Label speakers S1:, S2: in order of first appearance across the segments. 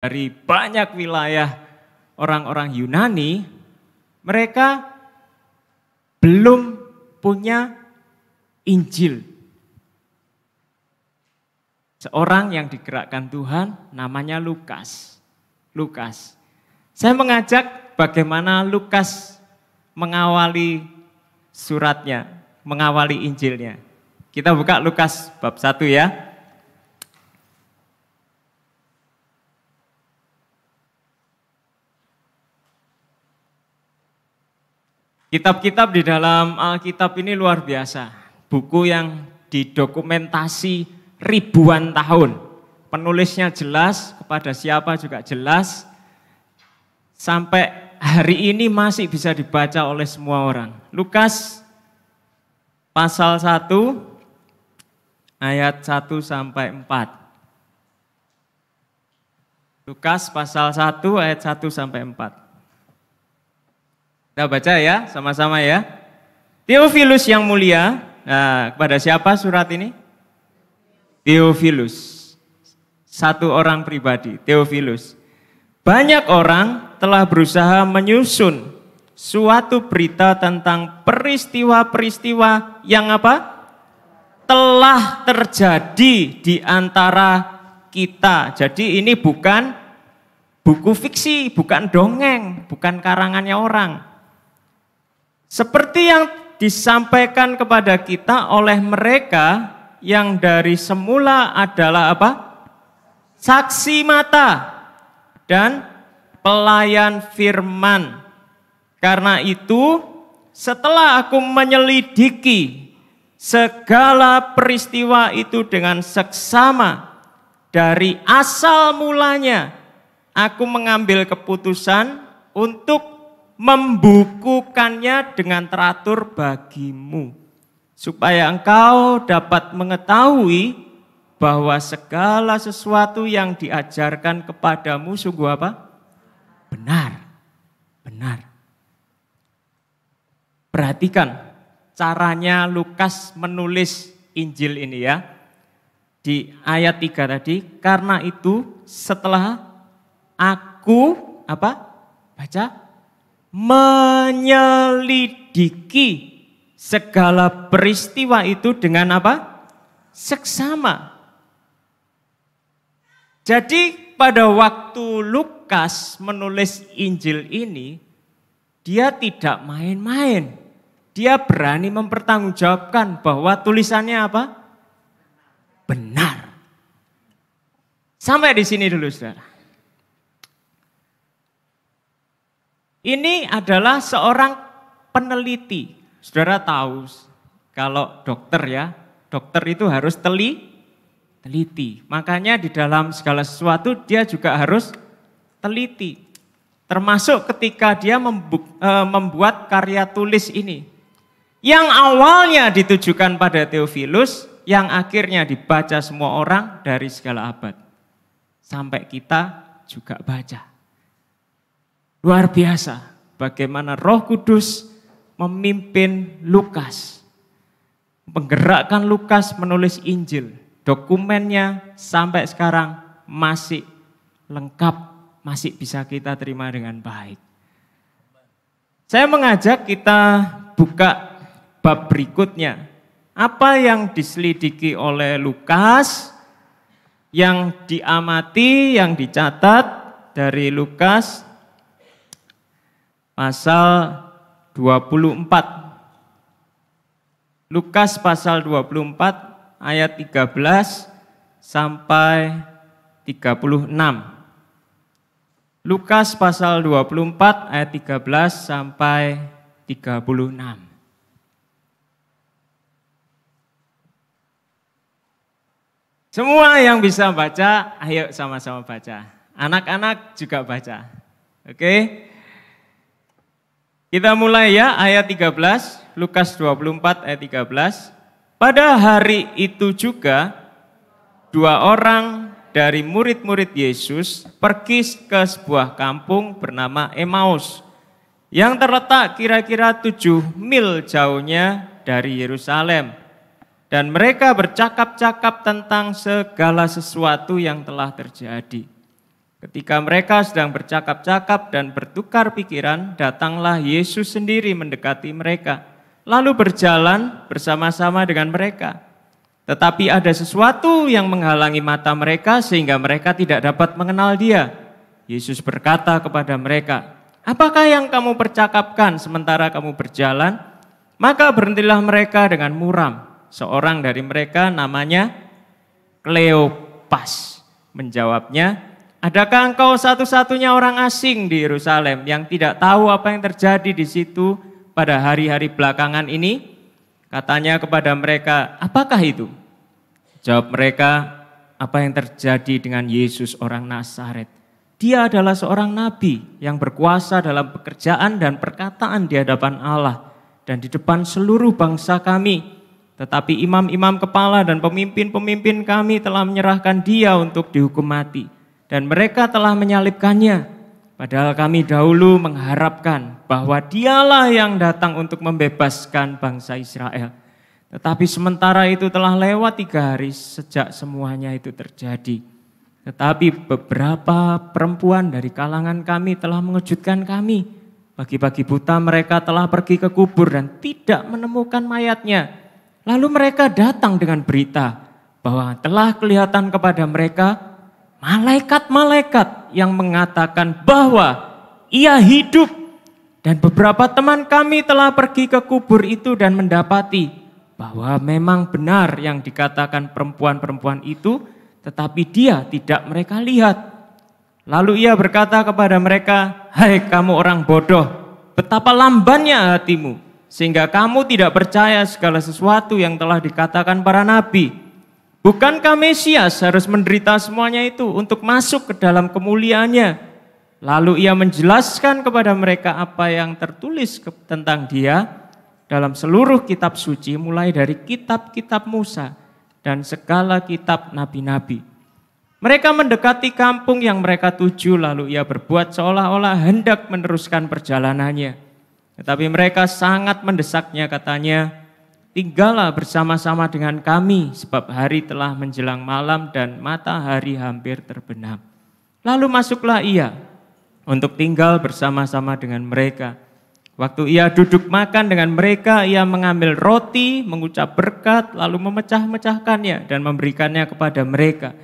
S1: dari banyak wilayah orang-orang Yunani, mereka belum punya Injil. Seorang yang digerakkan Tuhan namanya Lukas. Saya mengajak bagaimana Lukas mengawali suratnya, mengawali Injilnya. Kita buka Lukas bab 1 ya. Kitab-kitab di dalam Alkitab ini luar biasa. Buku yang didokumentasi ribuan tahun. Penulisnya jelas, kepada siapa juga jelas. Sampai hari ini masih bisa dibaca oleh semua orang. Lukas pasal 1 ayat 1 sampai 4. Lukas pasal 1 ayat 1 sampai 4. Kita baca ya, sama-sama ya. Theophilus yang mulia, nah, kepada siapa surat ini? Theophilus, satu orang pribadi, Theophilus. Banyak orang telah berusaha menyusun suatu berita tentang peristiwa-peristiwa yang apa? Telah terjadi di antara kita. Jadi ini bukan buku fiksi, bukan dongeng, bukan karangannya orang. Seperti yang disampaikan kepada kita oleh mereka yang dari semula adalah apa? Saksi mata dan pelayan firman. Karena itu setelah aku menyelidiki segala peristiwa itu dengan seksama dari asal mulanya, aku mengambil keputusan untuk membukukannya dengan teratur bagimu, supaya engkau dapat mengetahui bahwa segala sesuatu yang diajarkan kepadamu sungguh apa? Benar. Perhatikan caranya Lukas menulis Injil ini ya. Di ayat 3 tadi, karena itu setelah aku apa? Baca. Menyelidiki segala peristiwa itu dengan apa? Seksama. Jadi pada waktu Lukas menulis Injil ini, dia tidak main-main. Dia berani mempertanggungjawabkan bahwa tulisannya apa? Benar. Sampai di sini dulu, saudara. Ini adalah seorang peneliti. Saudara tahu kalau dokter ya, dokter itu harus teliti. Makanya di dalam segala sesuatu dia juga harus teliti. Termasuk ketika dia membuat karya tulis ini. Yang awalnya ditujukan pada Theophilus, yang akhirnya dibaca semua orang dari segala abad. Sampai kita juga baca. Luar biasa bagaimana Roh Kudus memimpin Lukas. Menggerakkan Lukas menulis Injil. Dokumennya sampai sekarang masih lengkap, masih bisa kita terima dengan baik. Saya mengajak kita buka bab berikutnya. Apa yang diselidiki oleh Lukas, yang diamati, yang dicatat dari Lukas pasal 24. Lukas pasal 24 ayat 13 sampai 36. Lukas pasal 24 ayat 13 sampai 36. Semua yang bisa baca, ayo sama-sama baca. Anak-anak juga baca. Oke? Kita mulai ya ayat 13, Lukas 24 ayat 13. Pada hari itu juga 2 orang dari murid-murid Yesus pergi ke sebuah kampung bernama Emmaus yang terletak kira-kira 7 mil jauhnya dari Yerusalem. Dan mereka bercakap-cakap tentang segala sesuatu yang telah terjadi. Ketika mereka sedang bercakap-cakap dan bertukar pikiran, datanglah Yesus sendiri mendekati mereka, lalu berjalan bersama-sama dengan mereka. Tetapi ada sesuatu yang menghalangi mata mereka sehingga mereka tidak dapat mengenal Dia. Yesus berkata kepada mereka, "Apakah yang kamu percakapkan sementara kamu berjalan?" Maka berhentilah mereka dengan muram. Seorang dari mereka namanya Kleopas menjawabnya, "Adakah engkau satu-satunya orang asing di Yerusalem yang tidak tahu apa yang terjadi di situ pada hari-hari belakangan ini?" Katanya kepada mereka, "Apakah itu?" Jawab mereka, "Apa yang terjadi dengan Yesus orang Nazaret? Dia adalah seorang nabi yang berkuasa dalam pekerjaan dan perkataan di hadapan Allah dan di depan seluruh bangsa kami. Tetapi imam-imam kepala dan pemimpin-pemimpin kami telah menyerahkan Dia untuk dihukum mati. Dan mereka telah menyalibkannya. Padahal kami dahulu mengharapkan bahwa Dialah yang datang untuk membebaskan bangsa Israel. Tetapi sementara itu telah lewat 3 hari sejak semuanya itu terjadi. Tetapi beberapa perempuan dari kalangan kami telah mengejutkan kami. Pagi-pagi buta mereka telah pergi ke kubur dan tidak menemukan mayatnya. Lalu mereka datang dengan berita bahwa telah kelihatan kepada mereka malaikat-malaikat yang mengatakan bahwa Ia hidup. Dan beberapa teman kami telah pergi ke kubur itu dan mendapati bahwa memang benar yang dikatakan perempuan-perempuan itu, tetapi Dia tidak mereka lihat. Lalu Ia berkata kepada mereka, "Hai kamu orang bodoh, betapa lambannya hatimu, sehingga kamu tidak percaya segala sesuatu yang telah dikatakan para nabi. Bukankah Mesias harus menderita semuanya itu untuk masuk ke dalam kemuliaannya?" Lalu Ia menjelaskan kepada mereka apa yang tertulis tentang Dia dalam seluruh kitab suci, mulai dari kitab-kitab Musa dan segala kitab nabi-nabi. Mereka mendekati kampung yang mereka tuju, lalu Ia berbuat seolah-olah hendak meneruskan perjalanannya. Tetapi mereka sangat mendesaknya, katanya, "Tinggallah bersama-sama dengan kami, sebab hari telah menjelang malam dan matahari hampir terbenam." Lalu masuklah Ia untuk tinggal bersama-sama dengan mereka. Waktu Ia duduk makan dengan mereka, Ia mengambil roti, mengucap berkat, lalu memecah-mecahkannya dan memberikannya kepada mereka.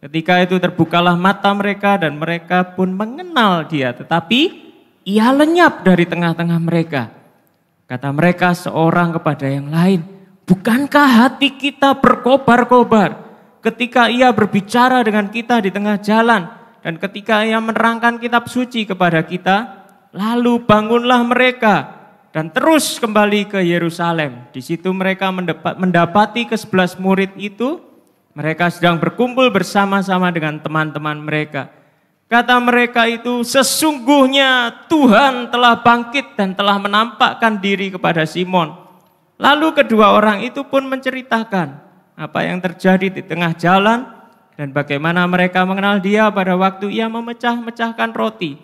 S1: Ketika itu terbukalah mata mereka dan mereka pun mengenal Dia, tetapi Ia lenyap dari tengah-tengah mereka. Kata mereka seorang kepada yang lain, "Bukankah hati kita berkobar-kobar ketika Ia berbicara dengan kita di tengah jalan dan ketika Ia menerangkan kitab suci kepada kita?" Lalu bangunlah mereka dan terus kembali ke Yerusalem. Di situ mereka mendapati ke-11 murid itu. Mereka sedang berkumpul bersama-sama dengan teman-teman mereka. Kata mereka itu, "Sesungguhnya Tuhan telah bangkit dan telah menampakkan diri kepada Simon." Lalu kedua orang itu pun menceritakan apa yang terjadi di tengah jalan dan bagaimana mereka mengenal Dia pada waktu Ia memecah-mecahkan roti.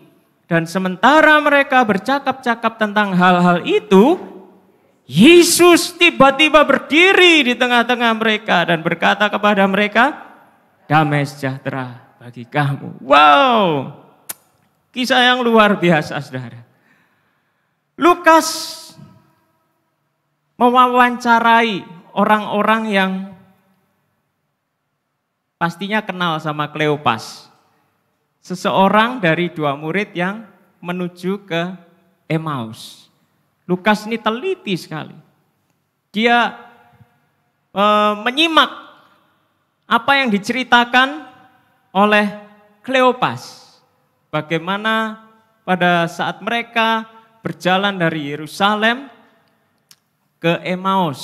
S1: Dan sementara mereka bercakap-cakap tentang hal-hal itu, Yesus tiba-tiba berdiri di tengah-tengah mereka dan berkata kepada mereka, "Damai sejahtera bagi kamu." Wow, kisah yang luar biasa, saudara. Lukas mewawancarai orang-orang yang pastinya kenal sama Kleopas. Seseorang dari 2 murid yang menuju ke Emmaus. Lukas ini teliti sekali. Dia menyimak apa yang diceritakan oleh Kleopas. Bagaimana pada saat mereka berjalan dari Yerusalem ke Emmaus.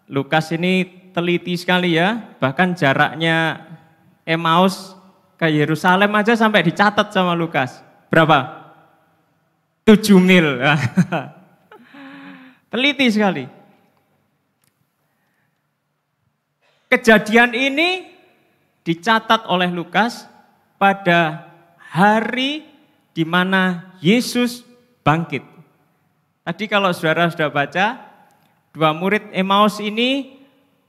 S1: Lukas ini teliti sekali ya, bahkan jaraknya Emmaus ke Yerusalem aja sampai dicatat sama Lukas. Berapa? 7 mil. Teliti sekali. Kejadian ini dicatat oleh Lukas pada hari di mana Yesus bangkit. Tadi kalau saudara sudah baca, 2 murid Emmaus ini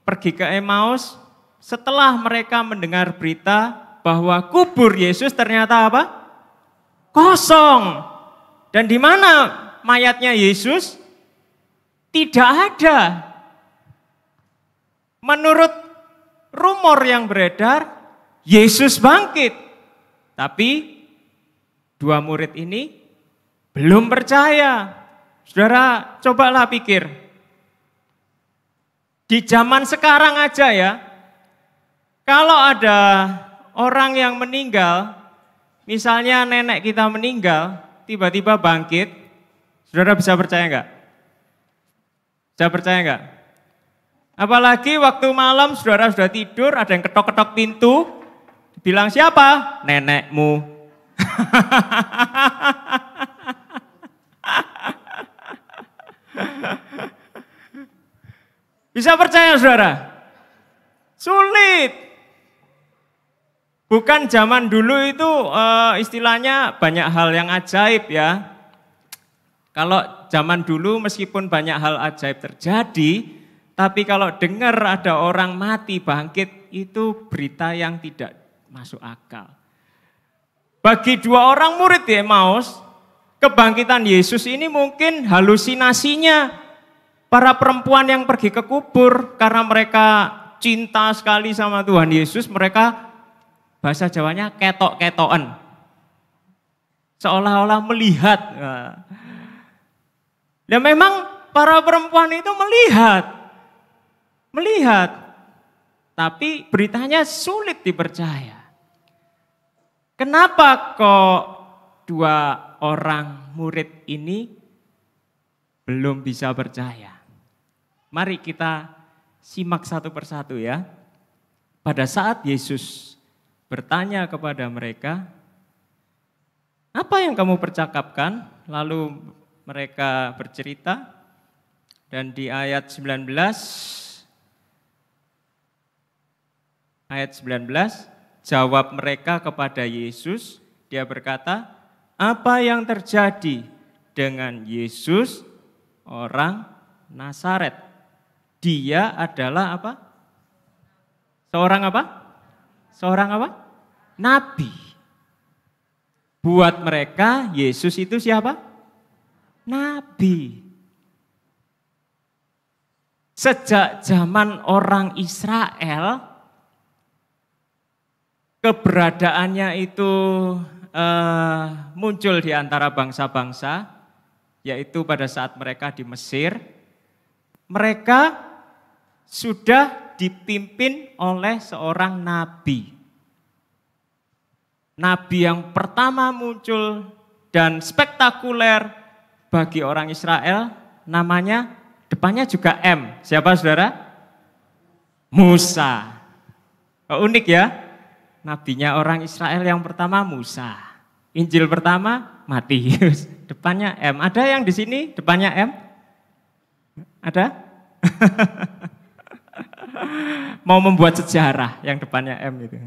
S1: pergi ke Emmaus setelah mereka mendengar berita bahwa kubur Yesus ternyata apa? Kosong. Dan di mana mayatnya Yesus? Tidak ada. Menurut rumor yang beredar, Yesus bangkit. Tapi dua murid ini belum percaya. Saudara, cobalah pikir. Di zaman sekarang aja ya, kalau ada orang yang meninggal, misalnya nenek kita meninggal, tiba-tiba bangkit, saudara bisa percaya enggak? Bisa percaya enggak? Apalagi waktu malam saudara sudah tidur, ada yang ketok-ketok pintu, bilang siapa? Nenekmu. Bisa percaya saudara? Sulit. Bukan zaman dulu itu istilahnya banyak hal yang ajaib ya. Kalau zaman dulu meskipun banyak hal ajaib terjadi, tapi kalau dengar ada orang mati bangkit itu berita yang tidak masuk akal. Bagi dua orang murid di Emmaus, kebangkitan Yesus ini mungkin halusinasinya para perempuan yang pergi ke kubur karena mereka cinta sekali sama Tuhan Yesus, mereka bahasa Jawanya ketok-ketokan. Seolah-olah melihat. Ya memang para perempuan itu melihat. Tapi beritanya sulit dipercaya. Kenapa kok dua orang murid ini belum bisa percaya? Mari kita simak satu persatu ya. Pada saat Yesus bertanya kepada mereka, apa yang kamu percakapkan? Lalu mereka bercerita dan di ayat 19, jawab mereka kepada Yesus, dia berkata, apa yang terjadi dengan Yesus orang Nazaret? Dia adalah apa? Seorang apa? Seorang apa? Nabi. Buat mereka Yesus itu siapa? Nabi. Sejak zaman orang Israel, keberadaannya itu muncul di antara bangsa-bangsa, yaitu pada saat mereka di Mesir, mereka sudah dipimpin oleh seorang nabi. Nabi yang pertama muncul dan spektakuler bagi orang Israel, namanya depannya juga M. Siapa saudara? Musa. Unik ya, nabinya orang Israel yang pertama Musa. Injil pertama Matius, depannya M. Ada yang di sini depannya M? Ada? Mau membuat sejarah yang depannya M itu.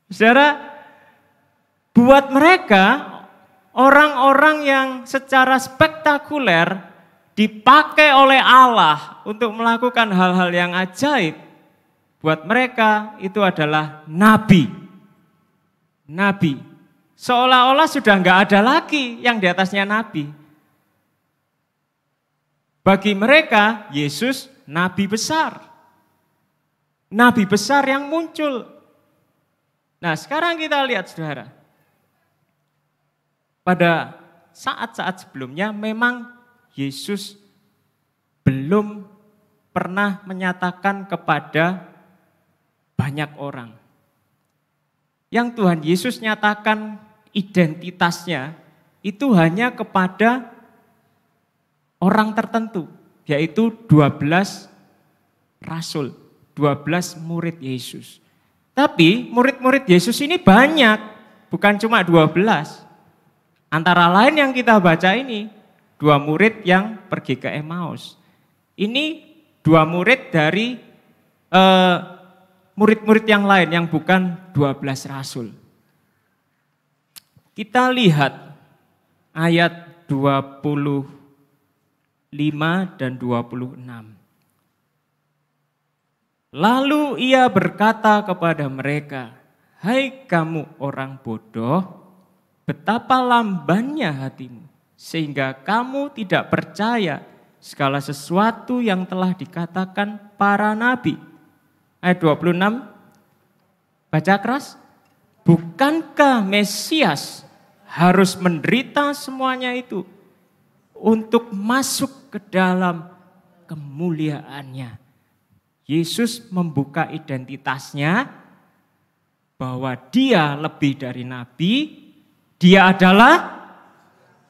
S1: Saudara, buat mereka orang-orang yang secara spektakuler dipakai oleh Allah untuk melakukan hal-hal yang ajaib, buat mereka itu adalah nabi. Nabi. Seolah-olah sudah enggak ada lagi yang di atasnya nabi. Bagi mereka Yesus nabi besar. Nabi besar yang muncul. Nah, sekarang kita lihat saudara. Pada saat-saat sebelumnya memang Yesus belum pernah menyatakan kepada banyak orang. Yang Tuhan Yesus nyatakan identitasnya itu hanya kepada orang tertentu, yaitu 12 rasul, 12 murid Yesus. Tapi murid-murid Yesus ini banyak, bukan cuma 12. Antara lain yang kita baca ini, 2 murid yang pergi ke Emmaus. Ini 2 murid dari murid-murid yang lain yang bukan 12 rasul. Kita lihat ayat 25 dan 26. Lalu ia berkata kepada mereka, "Hai kamu orang bodoh, betapa lambannya hatimu, sehingga kamu tidak percaya segala sesuatu yang telah dikatakan para nabi." Ayat 26, baca keras. Bukankah Mesias harus menderita semuanya itu untuk masuk ke dalam kemuliaannya? Yesus membuka identitasnya bahwa dia lebih dari nabi, dia adalah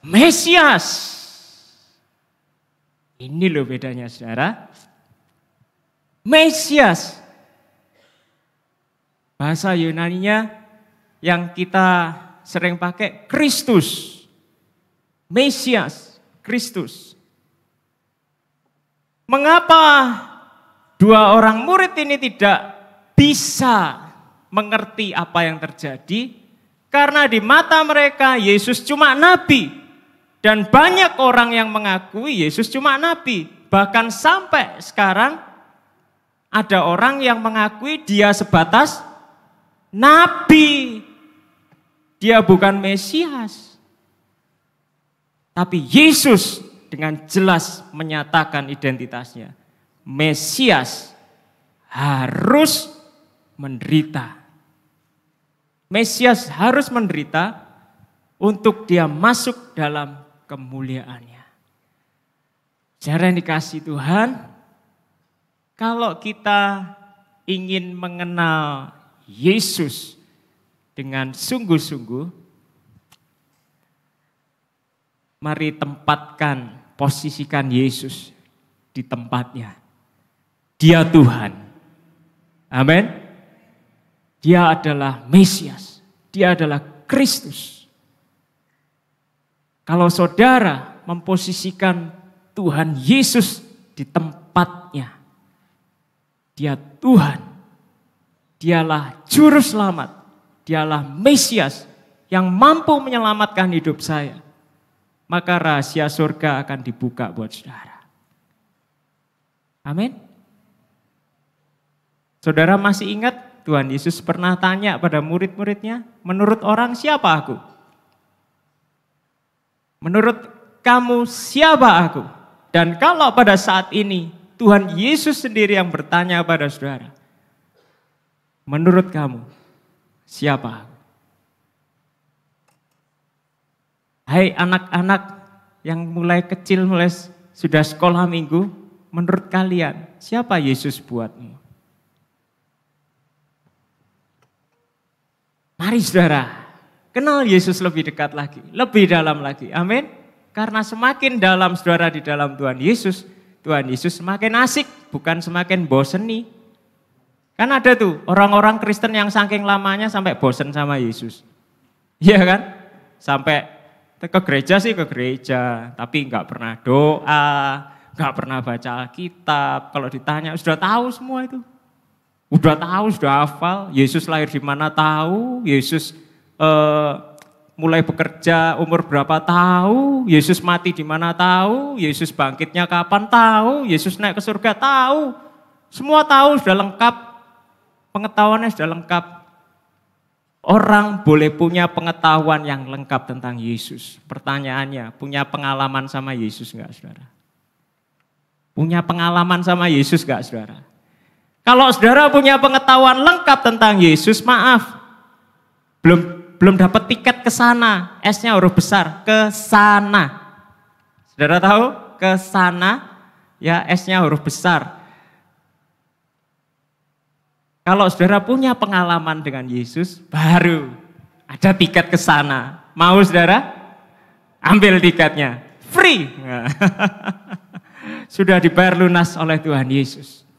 S1: Mesias. Ini loh bedanya saudara. Mesias. Bahasa Yunaninya yang kita sering pakai Kristus. Mesias, Kristus. Mengapa dua orang murid ini tidak bisa mengerti apa yang terjadi? Karena di mata mereka Yesus cuma nabi. Dan banyak orang yang mengakui Yesus cuma nabi. Bahkan sampai sekarang ada orang yang mengakui dia sebatas nabi. Dia bukan Mesias. Tapi Yesus dengan jelas menyatakan identitasnya. Mesias harus menderita. Mesias harus menderita untuk dia masuk dalam kemuliaannya. Saudara yang dikasihi Tuhan, kalau kita ingin mengenal Yesus dengan sungguh-sungguh, mari tempatkan, posisikan Yesus di tempatnya. Dia Tuhan. Amin. Dia adalah Mesias. Dia adalah Kristus. Kalau saudara memposisikan Tuhan Yesus di tempatnya, dia Tuhan. Dialah juru selamat. Dialah Mesias yang mampu menyelamatkan hidup saya. Maka rahasia surga akan dibuka buat saudara. Amin. Saudara masih ingat Tuhan Yesus pernah tanya pada murid-muridnya, menurut orang siapa aku? Menurut kamu siapa aku? Dan kalau pada saat ini Tuhan Yesus sendiri yang bertanya pada saudara, menurut kamu siapa aku? Hai anak-anak yang mulai kecil, mulai sudah sekolah minggu, menurut kalian siapa Yesus buatmu? Mari saudara, kenal Yesus lebih dekat lagi, lebih dalam lagi. Amin. Karena semakin dalam saudara di dalam Tuhan Yesus semakin asik, bukan semakin boseni. Kan ada tuh orang-orang Kristen yang saking lamanya sampai bosen sama Yesus. Iya kan? Sampai ke gereja sih ke gereja, tapi nggak pernah doa, nggak pernah baca Alkitab. Kalau ditanya sudah tahu semua itu. Udah tahu, sudah hafal, Yesus lahir di mana tahu, Yesus mulai bekerja umur berapa tahu, Yesus mati di mana tahu, Yesus bangkitnya kapan tahu, Yesus naik ke surga tahu. Semua tahu, sudah lengkap, pengetahuannya sudah lengkap. Orang boleh punya pengetahuan yang lengkap tentang Yesus. Pertanyaannya, punya pengalaman sama Yesus enggak saudara? Punya pengalaman sama Yesus enggak saudara? Kalau saudara punya pengetahuan lengkap tentang Yesus, maaf, belum dapat tiket ke sana, S-nya huruf besar, ke sana. Saudara tahu? Ke sana, ya S-nya huruf besar. Kalau saudara punya pengalaman dengan Yesus, baru ada tiket ke sana. Mau saudara? Ambil tiketnya, free. Sudah dibayar lunas oleh Tuhan Yesus.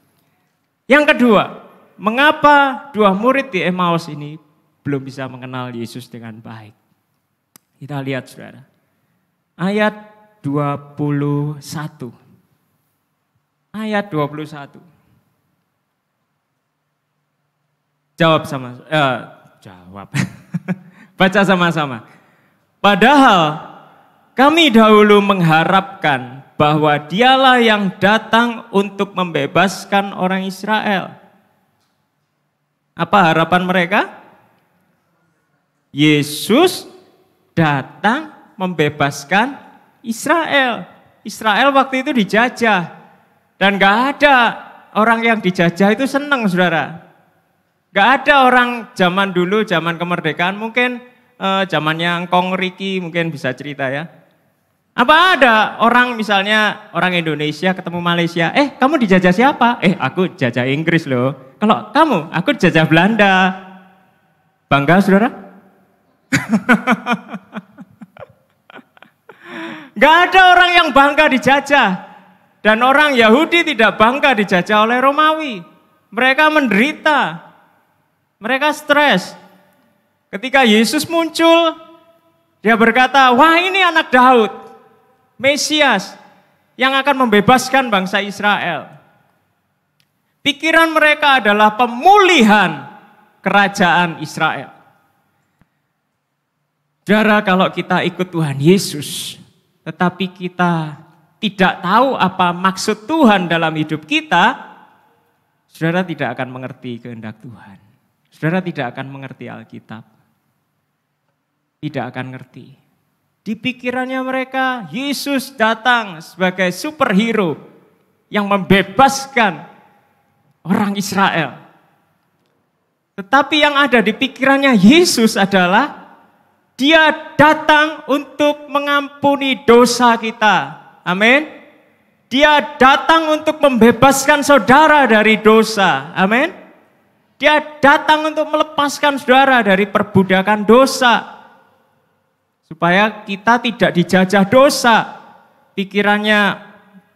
S1: Yang kedua, mengapa dua murid di Emmaus ini belum bisa mengenal Yesus dengan baik? Kita lihat saudara. Ayat 21. Ayat 21. Jawab. Baca sama-sama. Padahal kami dahulu mengharapkan bahwa dialah yang datang untuk membebaskan orang Israel. Apa harapan mereka? Yesus datang membebaskan Israel. Israel waktu itu dijajah. Dan gak ada orang yang dijajah itu senang, saudara. Gak ada orang zaman dulu, zaman kemerdekaan, mungkin zamannya Kong Riki mungkin bisa cerita ya. Apa ada orang misalnya orang Indonesia ketemu Malaysia, kamu dijajah siapa? Aku jajah Inggris loh. Kalau kamu, aku jajah Belanda. Bangga, saudara? Gak ada orang yang bangga dijajah. Dan orang Yahudi tidak bangga dijajah oleh Romawi. Mereka menderita. Mereka stres. Ketika Yesus muncul, dia berkata, wah ini anak Daud, Mesias, yang akan membebaskan bangsa Israel. Pikiran mereka adalah pemulihan kerajaan Israel. Saudara, kalau kita ikut Tuhan Yesus, tetapi kita tidak tahu apa maksud Tuhan dalam hidup kita, saudara tidak akan mengerti kehendak Tuhan. Saudara tidak akan mengerti Alkitab. Tidak akan ngerti. Di pikirannya mereka, Yesus datang sebagai superhero yang membebaskan orang Israel. Tetapi yang ada di pikirannya Yesus adalah Dia datang untuk mengampuni dosa kita. Amin. Dia datang untuk membebaskan saudara dari dosa. Amin. Dia datang untuk melepaskan saudara dari perbudakan dosa. Supaya kita tidak dijajah dosa. Pikirannya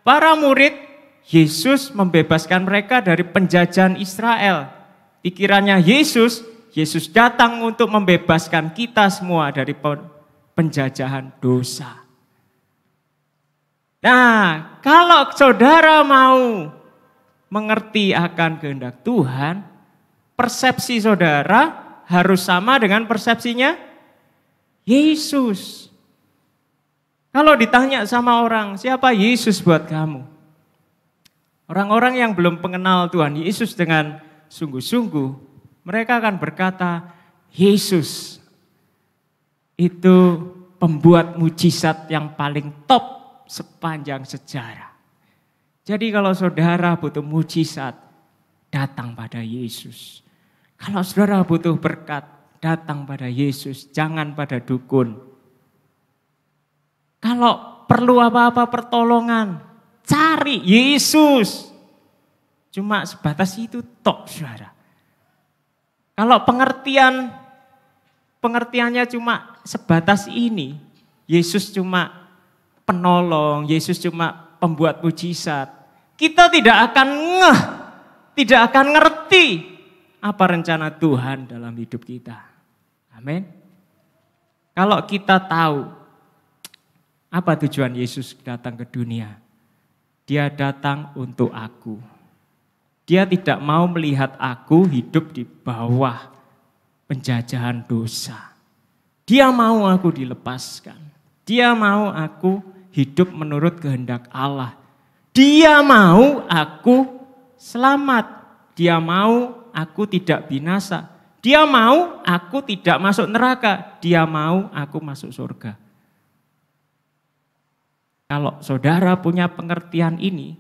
S1: para murid, Yesus membebaskan mereka dari penjajahan Israel. Pikirannya Yesus datang untuk membebaskan kita semua dari penjajahan dosa. Nah, kalau saudara mau mengerti akan kehendak Tuhan, persepsi saudara harus sama dengan persepsinya Yesus. Kalau ditanya sama orang, siapa Yesus buat kamu? Orang-orang yang belum mengenal Tuhan Yesus dengan sungguh-sungguh, mereka akan berkata, Yesus itu pembuat mujizat yang paling top sepanjang sejarah. Jadi kalau saudara butuh mujizat, datang pada Yesus. Kalau saudara butuh berkat, datang pada Yesus, jangan pada dukun. Kalau perlu apa-apa pertolongan, cari Yesus. Cuma sebatas itu tok, saudara. Kalau pengertiannya cuma sebatas ini, Yesus cuma penolong, Yesus cuma pembuat mujizat, kita tidak akan tidak akan ngerti apa rencana Tuhan dalam hidup kita. Amin. Kalau kita tahu apa tujuan Yesus datang ke dunia, Dia datang untuk aku. Dia tidak mau melihat aku hidup di bawah penjajahan dosa. Dia mau aku dilepaskan. Dia mau aku hidup menurut kehendak Allah. Dia mau aku selamat. Dia mau aku tidak binasa. Dia mau aku tidak masuk neraka. Dia mau aku masuk surga. Kalau saudara punya pengertian ini,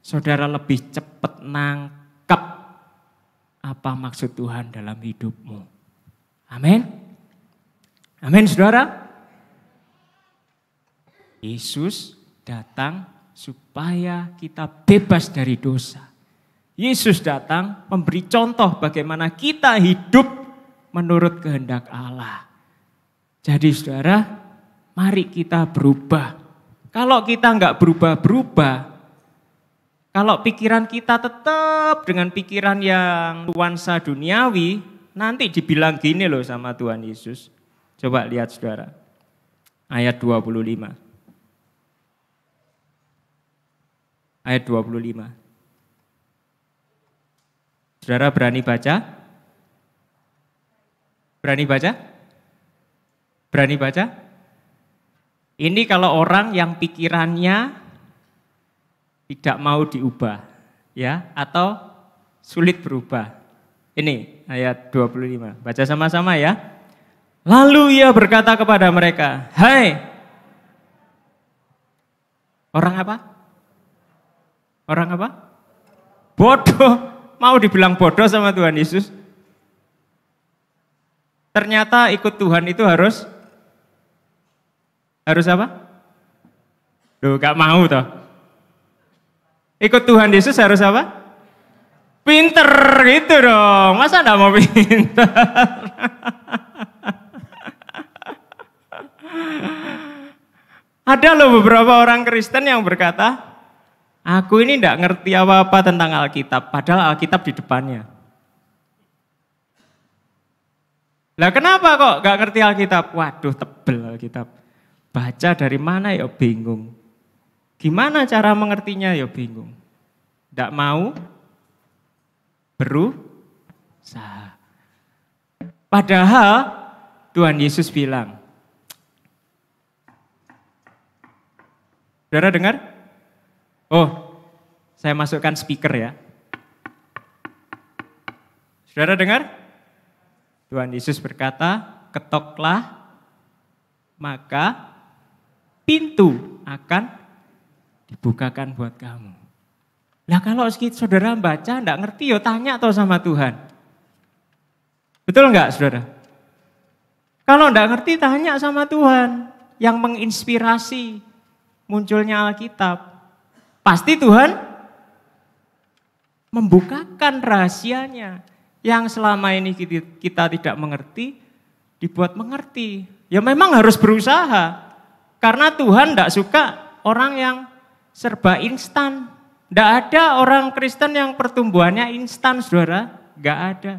S1: saudara lebih cepat nangkap apa maksud Tuhan dalam hidupmu. Amin. Amin, saudara. Yesus datang supaya kita bebas dari dosa. Yesus datang memberi contoh bagaimana kita hidup menurut kehendak Allah. Jadi saudara, mari kita berubah. Kalau kita enggak berubah-berubah, kalau pikiran kita tetap dengan pikiran yang nuansa duniawi, nanti dibilang gini loh sama Tuhan Yesus. Coba lihat saudara, ayat 25. Ayat 25. Saudara berani baca? Berani baca? Berani baca? Ini kalau orang yang pikirannya tidak mau diubah, ya, atau sulit berubah. Ini ayat 25. Baca sama-sama ya. Lalu ia berkata kepada mereka, "Hai, orang apa? Orang apa? Bodoh." Mau dibilang bodoh sama Tuhan Yesus. Ternyata ikut Tuhan itu harus apa? Loh, gak mau toh. Ikut Tuhan Yesus harus apa? Pinter gitu dong. Masa gak mau pinter? Ada loh beberapa orang Kristen yang berkata, aku ini gak ngerti apa-apa tentang Alkitab, padahal Alkitab di depannya. Lah kenapa kok gak ngerti Alkitab? Waduh, tebel Alkitab. Baca dari mana ya bingung. Gimana cara mengertinya ya bingung. Nggak mau berusaha. Padahal Tuhan Yesus bilang. Saudara dengar? Oh, saya masukkan speaker ya. Saudara dengar? Tuhan Yesus berkata, ketoklah maka pintu akan dibukakan buat kamu. Lah kalau saudara baca enggak ngerti ya tanya toh sama Tuhan. Betul enggak saudara? Kalau enggak ngerti tanya sama Tuhan yang menginspirasi munculnya Alkitab. Pasti Tuhan membukakan rahasianya yang selama ini kita tidak mengerti, dibuat mengerti. Ya memang harus berusaha. Karena Tuhan tidak suka orang yang serba instan. Tidak ada orang Kristen yang pertumbuhannya instan, saudara. Tidak ada.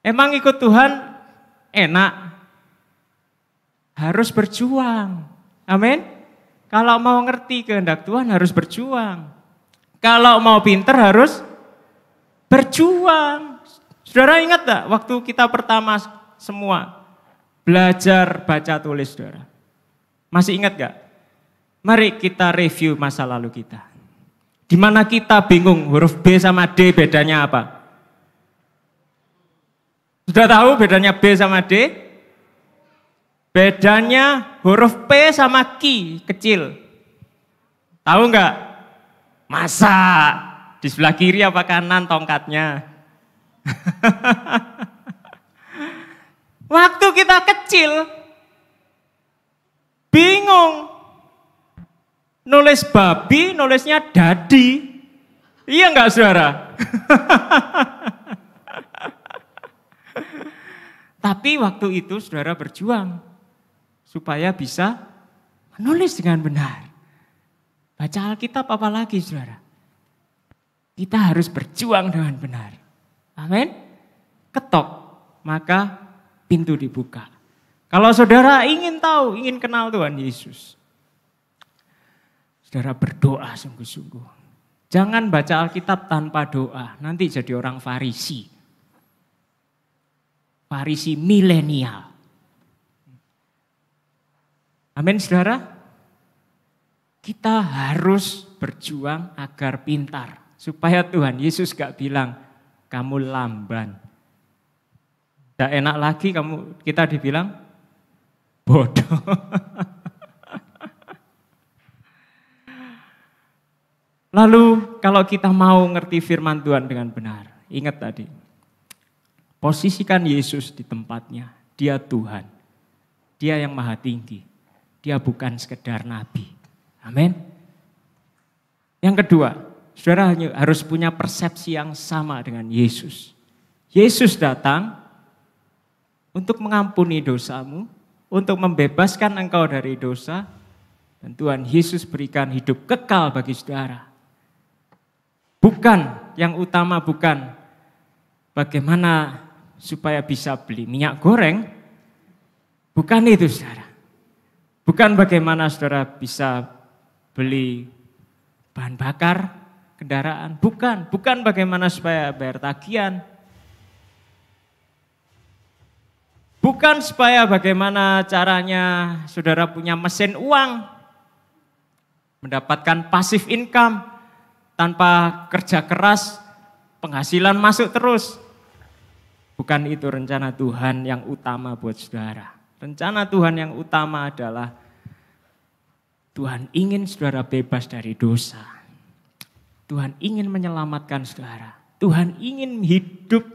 S1: Emang ikut Tuhan enak. Harus berjuang. Amin. Kalau mau ngerti kehendak Tuhan harus berjuang. Kalau mau pinter harus berjuang. Saudara ingat gak waktu kita pertama semua belajar baca tulis saudara? Masih ingat gak? Mari kita review masa lalu kita. Di mana kita bingung huruf B sama D bedanya apa? Sudah tahu bedanya B sama D? Bedanya huruf P sama Q kecil. Tahu nggak? Masa di sebelah kiri apa kanan tongkatnya? Waktu kita kecil bingung. Nulis babi, nulisnya dadi. Iya nggak saudara? Tapi waktu itu saudara berjuang supaya bisa menulis dengan benar. Baca Alkitab apalagi saudara. Kita harus berjuang dengan benar. Amin. Ketok, maka pintu dibuka. Kalau saudara ingin tahu, ingin kenal Tuhan Yesus, saudara berdoa sungguh-sungguh. Jangan baca Alkitab tanpa doa, nanti jadi orang Farisi. Farisi milenial. Amin saudara. Kita harus berjuang agar pintar. Supaya Tuhan Yesus gak bilang, kamu lamban. Gak enak lagi kita dibilang bodoh. Lalu kalau kita mau ngerti firman Tuhan dengan benar, ingat tadi, posisikan Yesus di tempatnya, dia Tuhan, dia yang maha tinggi, dia bukan sekedar nabi. Amin. Yang kedua, saudara harus punya persepsi yang sama dengan Yesus. Yesus datang untuk mengampuni dosamu, untuk membebaskan engkau dari dosa, dan Tuhan Yesus berikan hidup kekal bagi saudara. Bukan, yang utama bukan bagaimana supaya bisa beli minyak goreng, bukan itu saudara. Bukan bagaimana saudara bisa beli bahan bakar kendaraan, bukan bagaimana supaya bayar tagihan. Bukan supaya bagaimana caranya saudara punya mesin uang, mendapatkan passive income tanpa kerja keras, penghasilan masuk terus. Bukan itu rencana Tuhan yang utama buat saudara. Rencana Tuhan yang utama adalah Tuhan ingin saudara bebas dari dosa. Tuhan ingin menyelamatkan saudara. Tuhan ingin hidup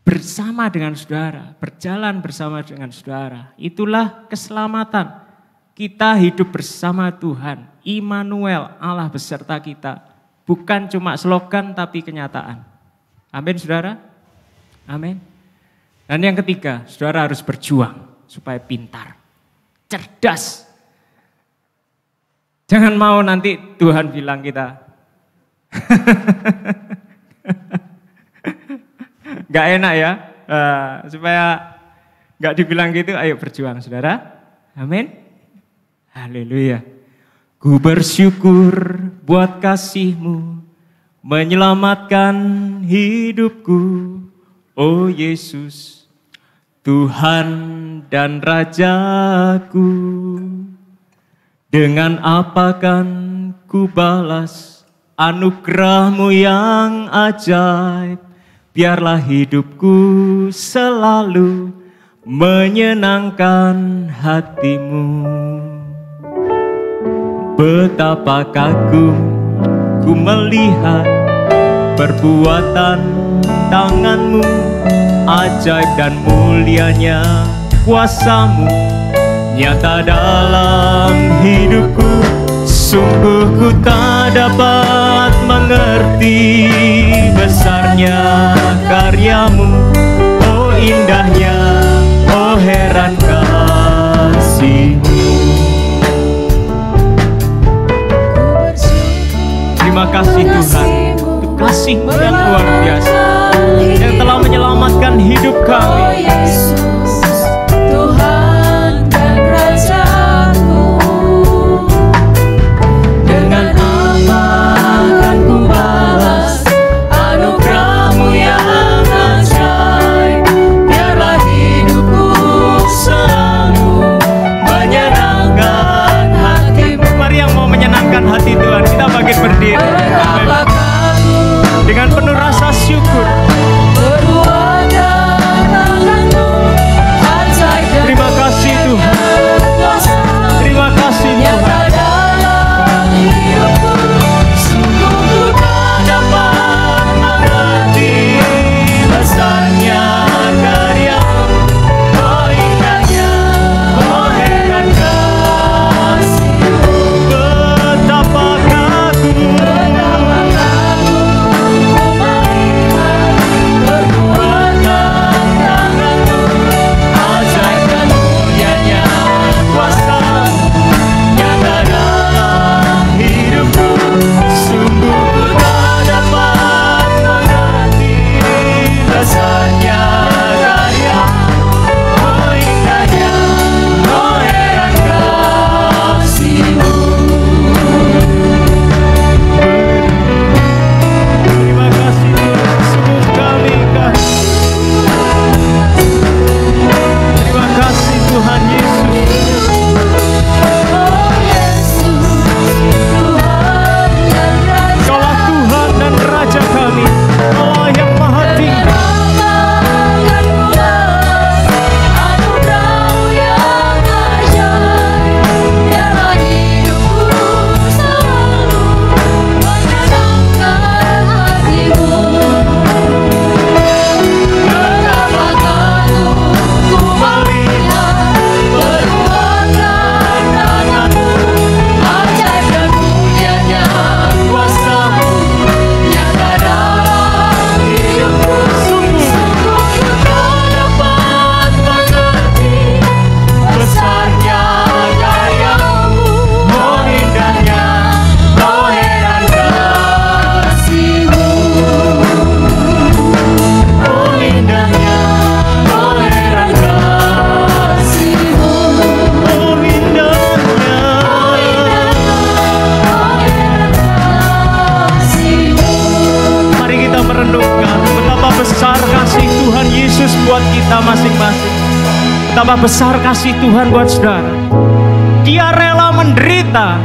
S1: bersama dengan saudara, berjalan bersama dengan saudara. Itulah keselamatan. Kita hidup bersama Tuhan. Immanuel, Allah beserta kita. Bukan cuma slogan tapi kenyataan. Amin saudara? Amin. Dan yang ketiga, saudara harus berjuang supaya pintar, cerdas. Jangan mau nanti Tuhan bilang kita, gak enak ya, supaya gak dibilang gitu, ayo berjuang saudara. Amin. Haleluya. Ku bersyukur buat kasih-Mu menyelamatkan hidupku. Oh Yesus, Tuhan dan Rajaku, dengan apa kan ku balas anugerah-Mu yang ajaib. Biarlah hidupku selalu menyenangkan hati-Mu. Betapa kagum ku melihat perbuatan tangan-Mu, ajaib dan mulianya kuasa-Mu nyata dalam hidupku. Sungguh ku tak dapat mengerti besarnya karya-Mu, oh indahnya, oh heran kasih-Mu. Terima kasih Tuhan, untuk kasih-Mu yang luar biasa, yang telah menyelamatkan hidup kami.
S2: Tuhan dan Rajaku, dengan apa akan ku balas anugerah-Mu yang ajaib. Biarlah hidupku selalu menyenangkan hati-Mu.
S1: Mari yang mau menyenangkan hati Tuhan, kita bangkit berdiri dengan penuh rasa syukur. Terima kasih Tuhan. Terima kasih Tuhan.
S2: Sungguh ku tak dapat mengerti besarnya karya-Mu, oh indahnya, oh heran kasih-Mu.
S1: Betapa kagum
S2: ku melihat perbuatan tangan-Mu, ajaib dan mulianya kuasa-Mu nyata dalam hidupku. Sungguh ku tak dapat mengerti besarnya karya-Mu, oh indahnya, oh heran kasih-Mu.
S1: Terima kasih Tuhan, sungguh kami kasih. Terima kasih Tuhan Yesus.
S2: Oh Yesus, Tuhan dan Raja,
S1: Kaulah Tuhan dan Raja kami, Allah yang maha tinggi.
S2: akan ku balas anugerah-Mu yang ajaib. Biarlah hidupku selalu menyenangkan hati-Mu. Betapa kagum ku melihat perbuatan tangan-Mu, ajaib dan mulianya kuasa-Mu nyata dalam hidupku. Sungguh ku tak dapat mengerti besarnya karya-Mu, oh indahnya, oh heran kasih-Mu. Oh indahnya, oh heran kasih-Mu.
S1: Oh indahnya. Mari kita merenungkan betapa besar kasih Tuhan Yesus buat kita masing-masing. Betapa besar kasih Tuhan buat saudara. Dia rela menderita.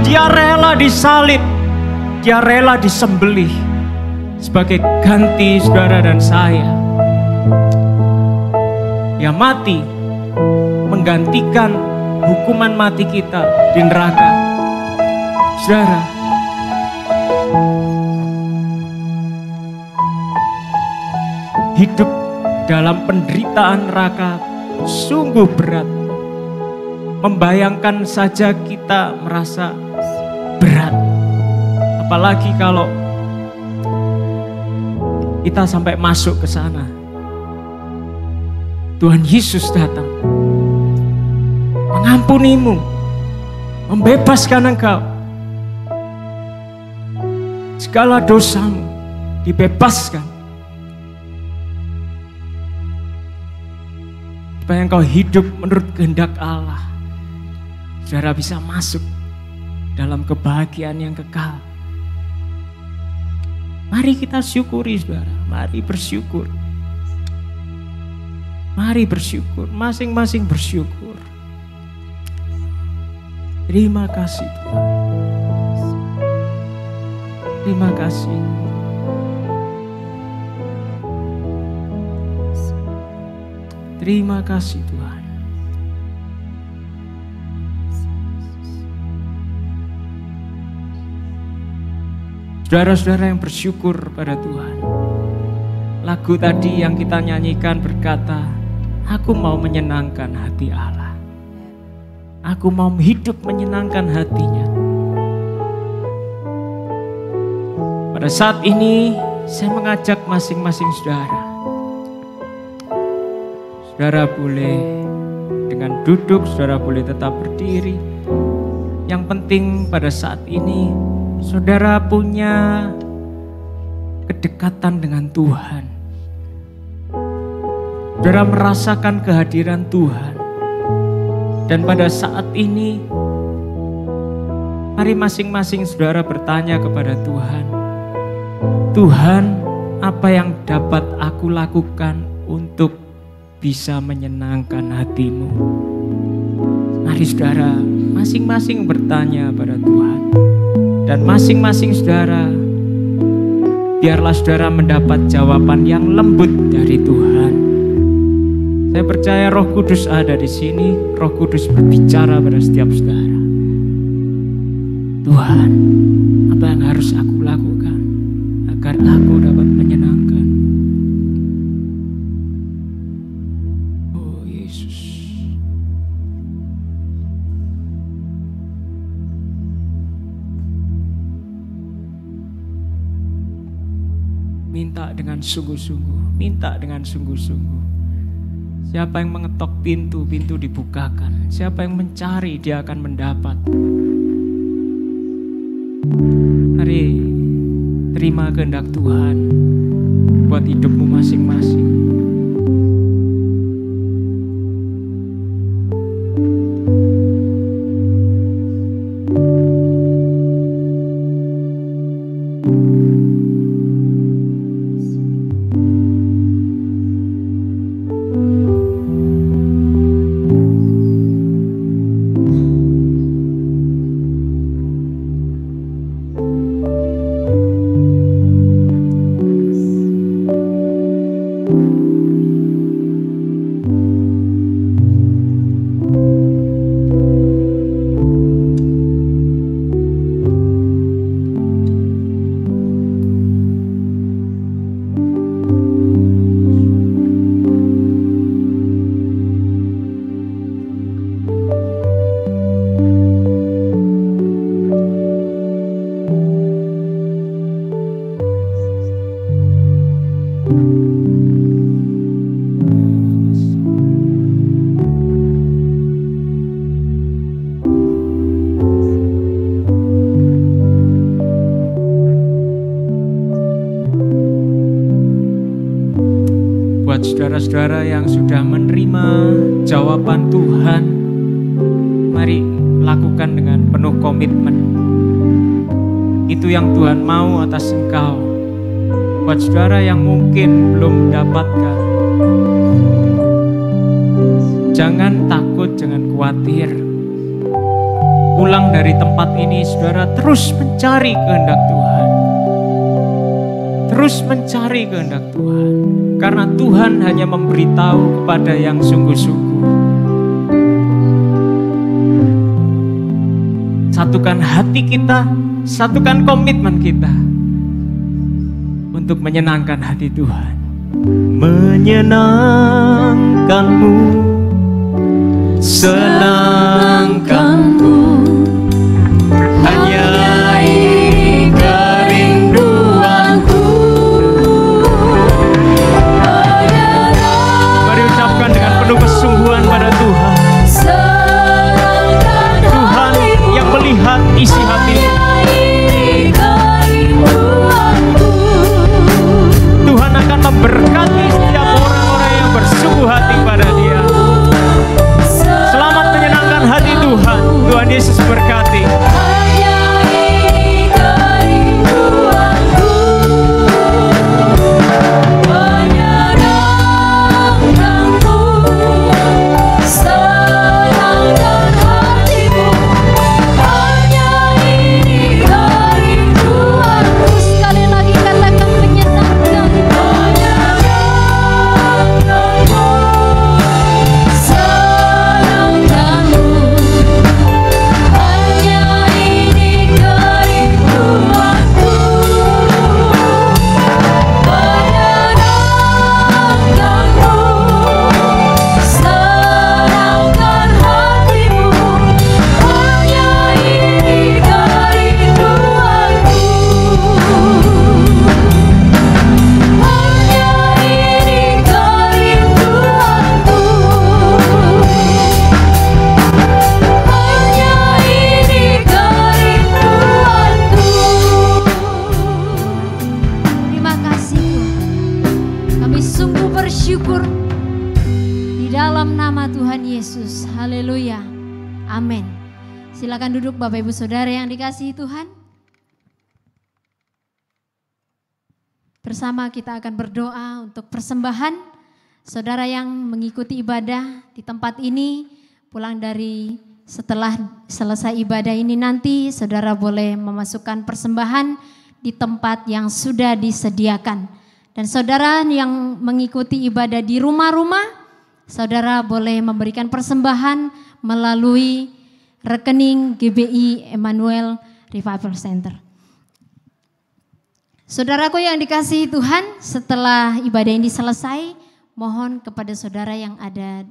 S1: Dia rela disalib. Dia rela disembelih sebagai ganti saudara dan saya yang mati, menggantikan hukuman mati kita di neraka. Saudara, hidup dalam penderitaan neraka sungguh berat. Membayangkan saja kita merasa berat. Apalagi kalau kita sampai masuk ke sana. Tuhan Yesus datang mengampunimu, membebaskan engkau. Segala dosamu dibebaskan. Supaya engkau hidup menurut kehendak Allah. Saudara bisa masuk dalam kebahagiaan yang kekal. Mari kita syukuri saudara, mari bersyukur. Mari bersyukur, masing-masing bersyukur. Terima kasih Tuhan. Terima kasih. Terima kasih Tuhan. Saudara-saudara yang bersyukur pada Tuhan. Lagu tadi yang kita nyanyikan berkata, aku mau menyenangkan hati Allah. Aku mau hidup menyenangkan hatinya. Pada saat ini saya mengajak masing-masing saudara. Saudara boleh dengan duduk, saudara boleh tetap berdiri. Yang penting pada saat ini saudara punya kedekatan dengan Tuhan. Saudara merasakan kehadiran Tuhan. Dan pada saat ini, mari masing-masing saudara bertanya kepada Tuhan. Tuhan, apa yang dapat aku lakukan untuk bisa menyenangkan hatimu? Mari saudara, masing-masing bertanya pada Tuhan. Dan masing-masing saudara, biarlah saudara mendapat jawaban yang lembut dari Tuhan. Saya percaya Roh Kudus ada di sini. Roh Kudus berbicara pada setiap saudara. Tuhan, apa yang harus aku lakukan agar aku dapat menyenangkan? Oh Yesus. Minta dengan sungguh-sungguh, minta dengan sungguh-sungguh. Siapa yang mengetok pintu, pintu dibukakan. Siapa yang mencari, dia akan mendapat. Mari terima kehendak Tuhan buat hidupmu masing-masing. Saudara-saudara yang sudah menerima jawaban Tuhan, mari lakukan dengan penuh komitmen. Itu yang Tuhan mau atas engkau. Buat saudara yang mungkin belum mendapatkan, jangan takut, jangan khawatir. Pulang dari tempat ini, saudara terus mencari kehendak Tuhan. terus mencari kehendak Tuhan. Karena Tuhan hanya memberitahu kepada yang sungguh-sungguh. Satukan hati kita, satukan komitmen kita untuk menyenangkan hati Tuhan. Menyenangkanmu, senangkanmu, hanya ini kerinduanku. Mari ucapkan dengan penuh kesungguhan pada Tuhan. Tuhan yang melihat isi hati. Tuhan akan memberkati setiap orang-orang yang bersungguh hati pada Dia. Selamat menyenangkan hati Tuhan. Tuhan Yesus berkati.
S3: Silakan duduk Bapak Ibu Saudara yang dikasihi Tuhan. Bersama kita akan berdoa untuk persembahan. Saudara yang mengikuti ibadah di tempat ini, pulang dari setelah selesai ibadah ini nanti, saudara boleh memasukkan persembahan di tempat yang sudah disediakan. Dan saudara yang mengikuti ibadah di rumah-rumah, saudara boleh memberikan persembahan melalui rekening GBI Emmanuel Revival Center. Saudaraku yang dikasihi Tuhan, setelah ibadah ini selesai, mohon kepada saudara yang ada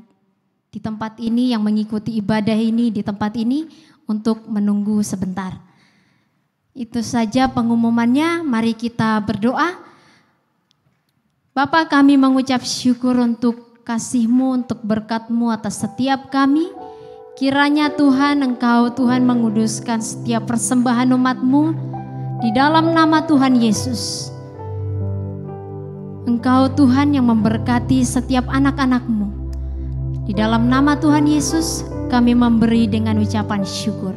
S3: di tempat ini, yang mengikuti ibadah ini di tempat ini, untuk menunggu sebentar. Itu saja pengumumannya, mari kita berdoa. Bapa, kami mengucap syukur untuk kasih-Mu, untuk berkat-Mu atas setiap kami. Kiranya Tuhan, Engkau Tuhan menguduskan setiap persembahan umat-Mu di dalam nama Tuhan Yesus. Engkau Tuhan yang memberkati setiap anak-anak-Mu. Di dalam nama Tuhan Yesus kami memberi dengan ucapan syukur.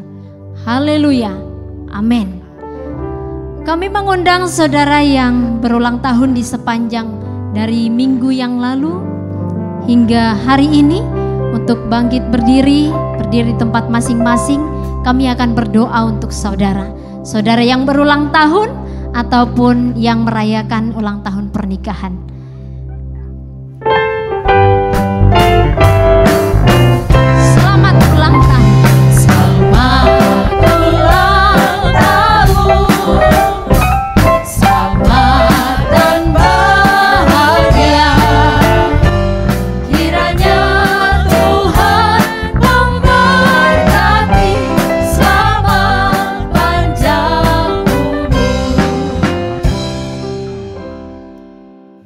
S3: Haleluya. Amin. Kami mengundang saudara yang berulang tahun di sepanjang dari minggu yang lalu hingga hari ini untuk bangkit berdiri di tempat masing-masing. Kami akan berdoa untuk saudara. Saudara yang berulang tahun ataupun yang merayakan ulang tahun pernikahan. Selamat ulang tahun. Selamat ulang tahun. Selamat dan bahagia. Kiranya Tuhan memberkati selamat panjang umur.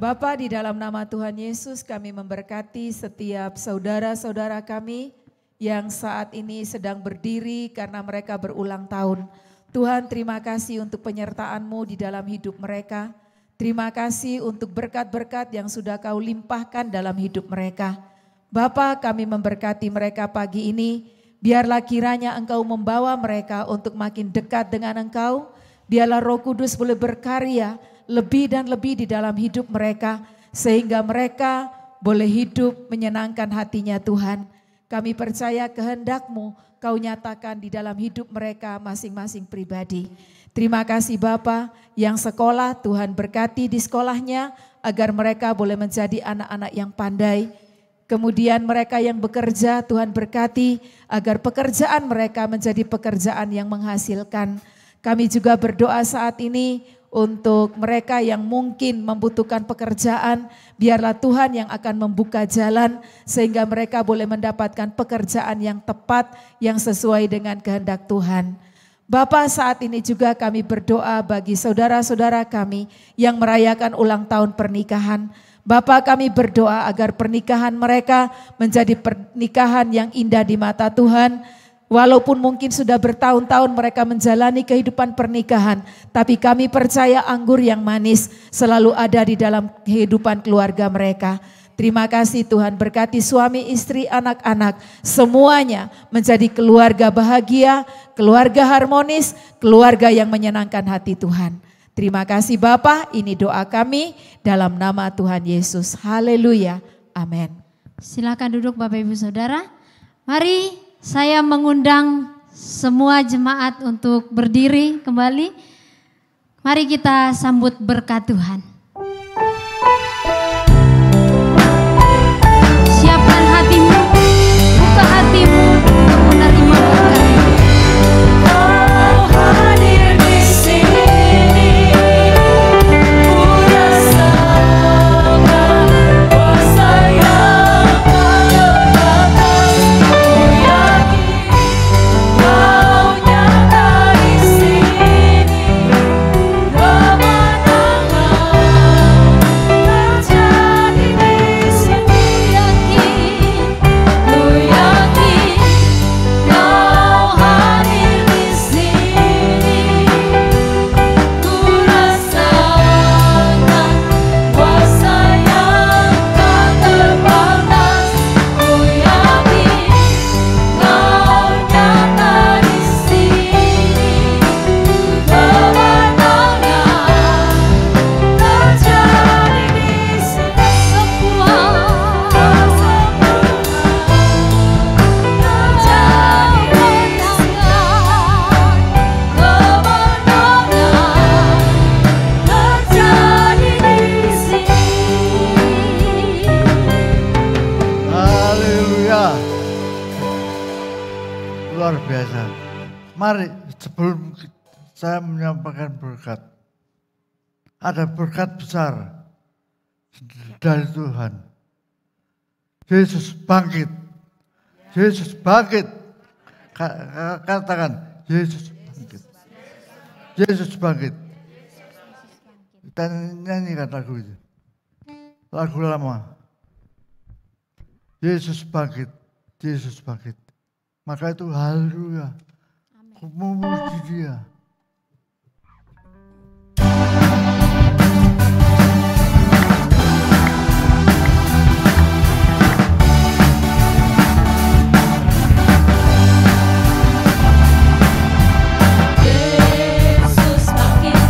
S4: Bapa, di dalam nama Tuhan Yesus kami memberkati setiap saudara-saudara kami yang saat ini sedang berdiri karena mereka berulang tahun. Tuhan, terima kasih untuk penyertaan-Mu di dalam hidup mereka. Terima kasih untuk berkat-berkat yang sudah Kau limpahkan dalam hidup mereka. Bapa, kami memberkati mereka pagi ini. Biarlah kiranya Engkau membawa mereka untuk makin dekat dengan Engkau. Biarlah Roh Kudus boleh berkarya lebih dan lebih di dalam hidup mereka, sehingga mereka boleh hidup menyenangkan hatinya Tuhan. Kami percaya kehendak-Mu Kau nyatakan di dalam hidup mereka masing-masing pribadi. Terima kasih Bapa, yang sekolah Tuhan berkati di sekolahnya agar mereka boleh menjadi anak-anak yang pandai. Kemudian mereka yang bekerja Tuhan berkati agar pekerjaan mereka menjadi pekerjaan yang menghasilkan. Kami juga berdoa saat ini untuk mereka yang mungkin membutuhkan pekerjaan, biarlah Tuhan yang akan membuka jalan sehingga mereka boleh mendapatkan pekerjaan yang tepat, yang sesuai dengan kehendak Tuhan. Bapa, saat ini juga kami berdoa bagi saudara-saudara kami yang merayakan ulang tahun pernikahan. Bapa, kami berdoa agar pernikahan mereka menjadi pernikahan yang indah di mata Tuhan. Walaupun mungkin sudah bertahun-tahun mereka menjalani kehidupan pernikahan, tapi kami percaya anggur yang manis selalu ada di dalam kehidupan keluarga mereka. Terima kasih Tuhan, berkati suami, istri, anak-anak, semuanya menjadi keluarga bahagia, keluarga harmonis, keluarga yang menyenangkan hati Tuhan. Terima kasih Bapa, ini doa kami dalam nama Tuhan Yesus. Haleluya, amin.
S3: Silakan duduk Bapak Ibu Saudara. Mari saya mengundang semua jemaat untuk berdiri kembali. Mari kita sambut berkat Tuhan. Siapkan hatimu, buka hatimu untuk menerima berkat.
S2: Kau hadir di sini, ku rasakan kuasa yang ada atasku. Kau nyata di sini,
S5: luar biasa. Mari sebelum saya menyampaikan berkat, ada berkat besar dari Tuhan. Yesus bangkit. Yesus bangkit. Katakan, Yesus bangkit. Yesus bangkit. Kita nyanyikan lagu itu. Lagu lama. Yesus bangkit. Yesus bangkit. Maka itu haleluya. Memuji Dia.
S2: Yesus bangkit,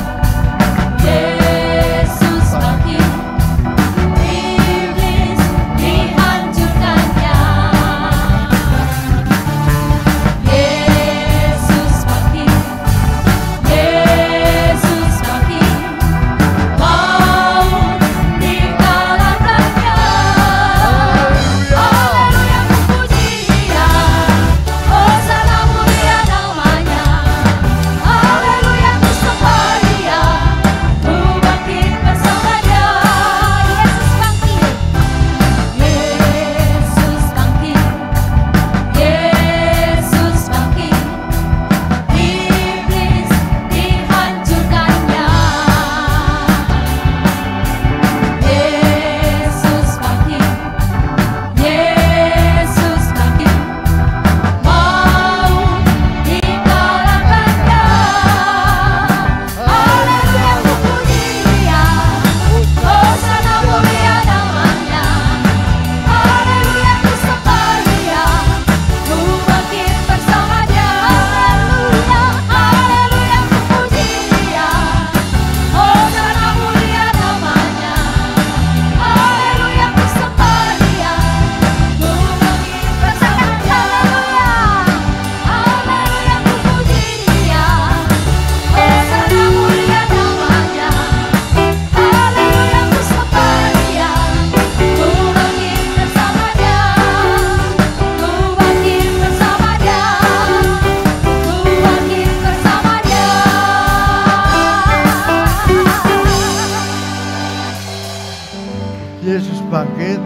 S5: Yesus bangkit,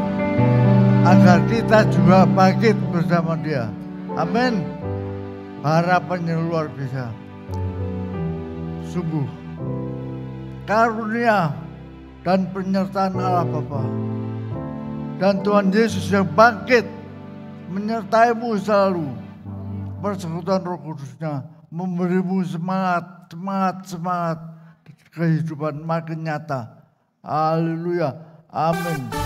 S5: agar kita juga bangkit bersama dia. Amin. Harapannya luar biasa. Sungguh, karunia dan penyertaan Allah Bapa dan Tuhan Yesus yang bangkit menyertaimu selalu. Persekutuan Roh Kudusnya memberimu semangat kehidupan makin nyata. Haleluya. Amin.